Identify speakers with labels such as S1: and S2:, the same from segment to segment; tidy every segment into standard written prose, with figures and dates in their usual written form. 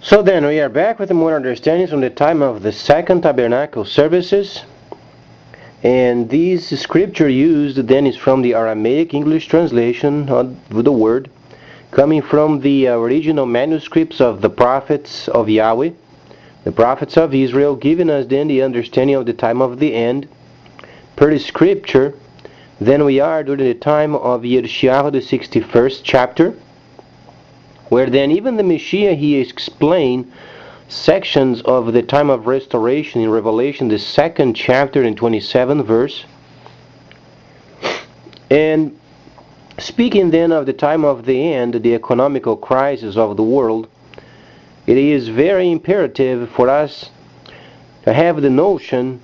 S1: So then we are back with more understandings from the time of the second tabernacle services. And this scripture used then is from the Aramaic English translation of the word, coming from the original manuscripts of the prophets of Yahweh, the prophets of Israel, giving us then the understanding of the time of the end. Per the scripture, then we are during the time of Yeshayahu, the 61st chapter, where then even the Messiah, he explained sections of the time of restoration in Revelation, the 2nd chapter and 27th verse. And speaking then of the time of the end, the economical crisis of the world, it is very imperative for us to have the notion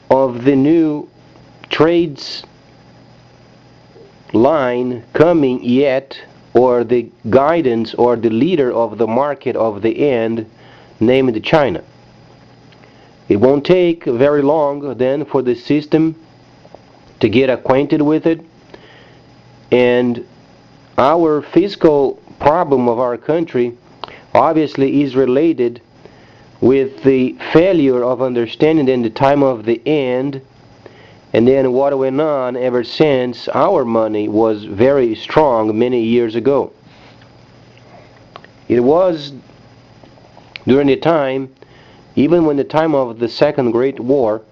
S1: of the new trades line coming yet, or the guidance or the leader of the market of the end, named China. It won't take very long then for the system to get acquainted with it, and our fiscal problem of our country obviously is related with the failure of understanding in the time of the end, and then what went on ever since our money was very strong many years ago. It was during the time, even when the time of the Second Great War,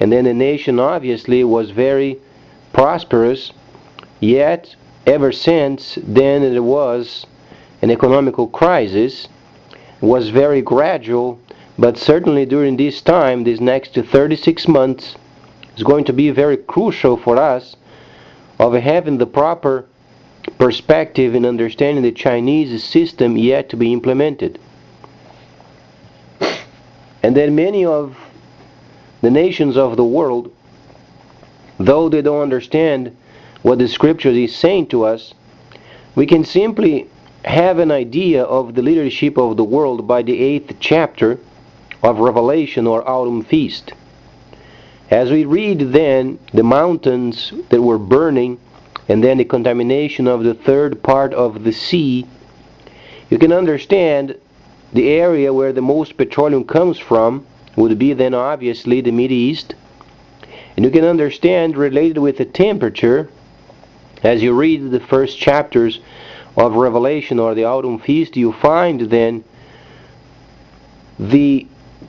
S1: and then the nation obviously was very prosperous, yet ever since then it was an economical crisis, was very gradual, but certainly during this time, these next 36 months, is going to be very crucial for us of having the proper perspective in understanding the Chinese system yet to be implemented. And then many of the nations of the world, though they don't understand what the scripture is saying to us, we can simply have an idea of the leadership of the world by the 8th chapter of Revelation, or autumn feast. As we read then the mountains that were burning, and then the contamination of the third part of the sea, you can understand the area where the most petroleum comes from would be then obviously the Middle East. And you can understand, related with the temperature, as you read the first chapters of Revelation or the autumn feast, you find then the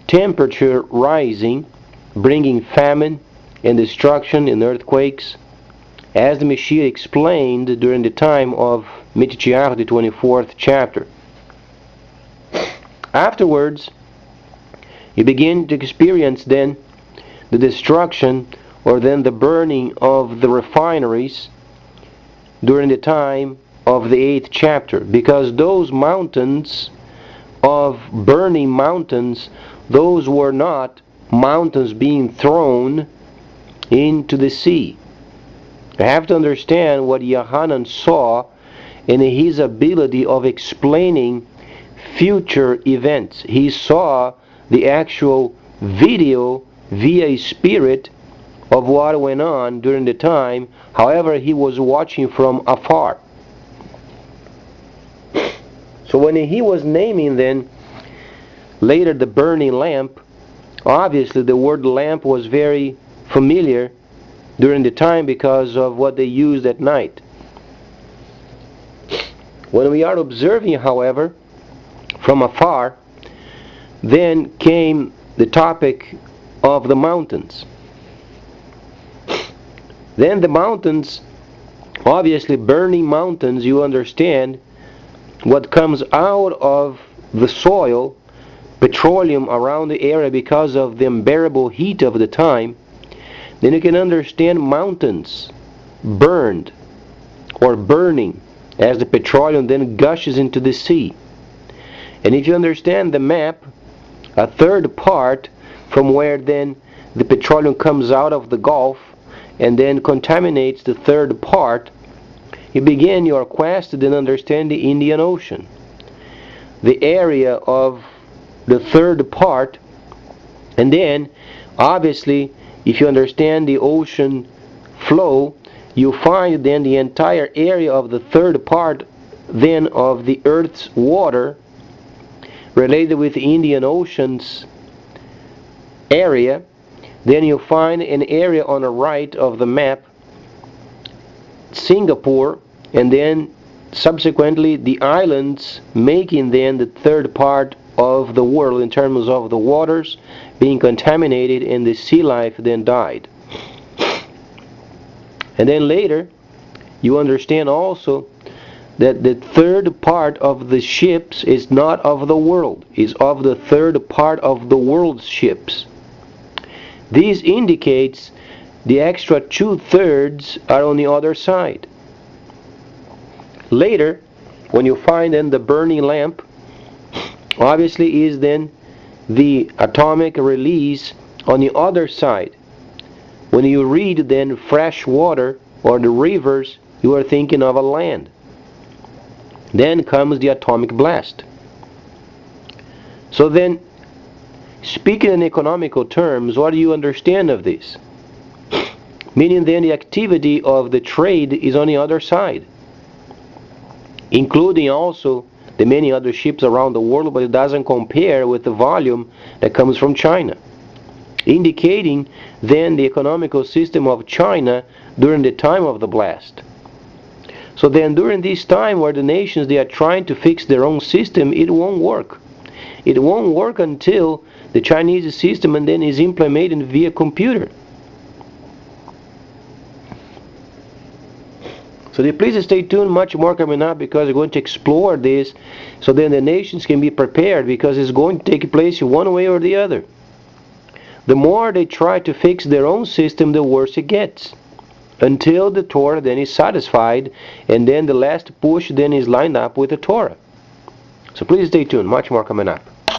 S1: temperature rising, bringing famine and destruction and earthquakes, as the Messiah explained during the time of Yeshayahu, the 24th chapter. Afterwards, you begin to experience then the destruction, or then the burning of the refineries during the time of the 8th chapter, because those mountains of burning mountains, those were not mountains being thrown into the sea. You have to understand what Yohanan saw in his ability of explaining future events. He saw the actual video via spirit of what went on during the time. However, he was watching from afar. So when he was naming then later the burning lamp, obviously the word lamp was very familiar during the time because of what they used at night. When we are observing, however, from afar, then came the topic of the mountains. Then the mountains, obviously burning mountains, you understand what comes out of the soil, petroleum around the area because of the unbearable heat of the time. Then you can understand mountains burned or burning as the petroleum then gushes into the sea. And if you understand the map, a third part from where then the petroleum comes out of the Gulf and then contaminates the third part, you begin your quest to then understand the Indian Ocean. The area of the third part, and then obviously if you understand the ocean flow, you find then the entire area of the third part then of the earth's water related with the Indian Ocean's area. Then you find an area on the right of the map, Singapore, and then subsequently the islands, making then the third part of the world in terms of the waters being contaminated and the sea life then died. And then later you understand also that the third part of the ships is not of the world, is of the third part of the world's ships. This indicates the extra 2/3 are on the other side. Later, when you find then the burning lamp, obviously is then the atomic release on the other side. When you read then fresh water or the rivers, you are thinking of a land. Then comes the atomic blast. So then, speaking in economical terms, what do you understand of this? Meaning then the activity of the trade is on the other side, including also the many other ships around the world, but it doesn't compare with the volume that comes from China, indicating then the economical system of China during the time of the blast. So then during this time where the nations they are trying to fix their own system, it won't work. It won't work until the Chinese system and then is implemented via computer. So please stay tuned, much more coming up because we're going to explore this so then the nations can be prepared, because it's going to take place one way or the other. The more they try to fix their own system, the worse it gets, until the Torah then is satisfied, and then the last push then is lined up with the Torah. So please stay tuned, much more coming up.